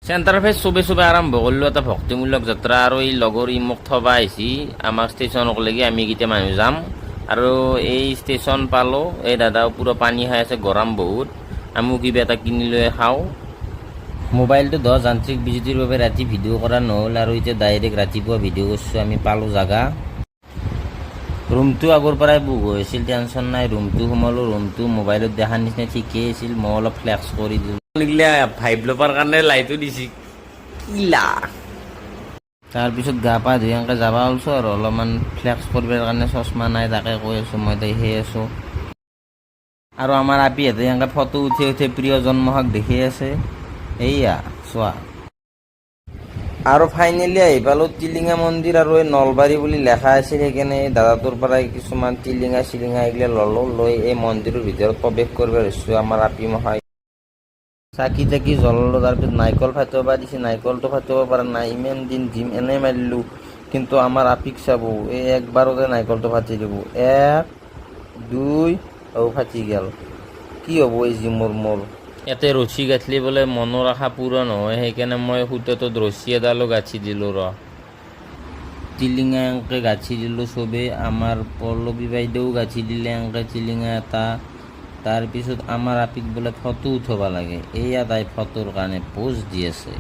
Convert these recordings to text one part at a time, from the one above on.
centre face চবে আৰম্ভ কৰিলোঁ এটা ভক্তিমূলক যাত্ৰা আৰু এই লগৰ ই মোক থবা আহিছি আমাৰ ষ্টেচনলৈকে আমি কেইটা মানুহ যাম আৰু এই ষ্টেচন পালোঁ এই দাদা পুৰা পানী খাই আছে গৰম বহুত আমিও কিবা এটা কিনি লৈ খাওঁ মোবাইলটো ধৰ যান্ত্ৰিক বিজুতিৰ বাবে ৰাতি ভিডিঅ' কৰা নহ'ল আৰু এতিয়া ডাইৰেক্ট ৰাতিপুৱা ভিডিঅ' কৰিছোঁ আমি পালোঁ জাগা ৰুমটো আগৰ পৰাই বুক হৈ আছিল টেনশ্যন নাই ৰুমটো সোমালোঁ ৰুমটো মোবাইলত দেখাৰ নিচিনা ঠিকেই আছিল মই অলপ ফ্লেক্স কৰি দিলোঁ ভাইব ল'বৰ কাৰণে লাইটো দিছি কিলা তাৰপিছত গা পা ধুই এনেকৈ যাব ওলছোঁ আৰু অলপমান ফ্লেক্স কৰিবৰ কাৰণে চশমা নাই তাকে কৈ আছোঁ মই তাই সেই আছোঁ আৰু আমাৰ আপিহঁতে এনেকৈ ফটো উঠি প্ৰিয়জন মহাক দেখি আছে এইয়া চোৱা আৰু ফাইনেলি আহি পালোঁ টিলিঙা মন্দিৰ আৰু এই নলবাৰী বুলি লেখা আছিল সেইকাৰণে এই দাদাটোৰ পৰাই কিছুমান টিলিঙা চিলিঙা এইগিলা ল'লোঁ লৈ এই মন্দিৰৰ ভিতৰত প্ৰৱেশ কৰিব ধৰিছোঁ আমাৰ আপি মহাই চাকি তাকি জ্বলালোঁ তাৰপিছত নাৰিকল ফাটিব দিছে নাৰিকলটো ফাটিব পৰা নাই ইমান দিন জিম এনেই মাৰিলোঁ কিন্তু আমাৰ আপিক চাব এই একবাৰতে নাৰিকলটো ফাটি দিব 1 2 ফাটি গ'ল কি হ'ব এই জিমৰ মোৰ ইয়াতে ৰছী গাঁঠলি বোলে মনৰ আশা পূৰণ হয় সেইকাৰণে মই সূতাটোত ৰছী এডালো গাঁঠি দিলোঁ টিলিঙা এনেকৈ গাঁঠি দিলোঁ চবেই আমাৰ পল্লৱী বাইদেউ গাঁঠি দিলে এনেকৈ টিলিঙা এটা তাৰপিছত আমাৰ আপিক বোলে ফটো উঠাব লাগে এয়া তাই ফটোৰ কাৰণে পোজ দি আছে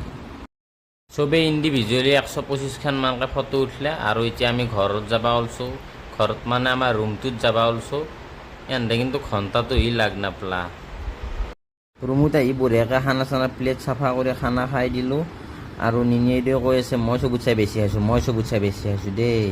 চবেই ইণ্ডিভিজুৱেলি 125 মানকৈ ফটো উঠিলে আৰু এতিয়া আমি ঘৰত যাব ওলছোঁ ঘৰত মানে আমাৰ ৰুমটোত যাব ওলছোঁ এনে কিন্তু ঘণ্টাটো ই লাগ নাপলা ৰুমত আহি বঢ়িয়াকৈ খানা চানা প্লেট চাফা কৰি খানা খাই দিলোঁ আৰু নিনিয়েদেউ কৈ আছে মই চবত চাই বেছি খাইছোঁ দেই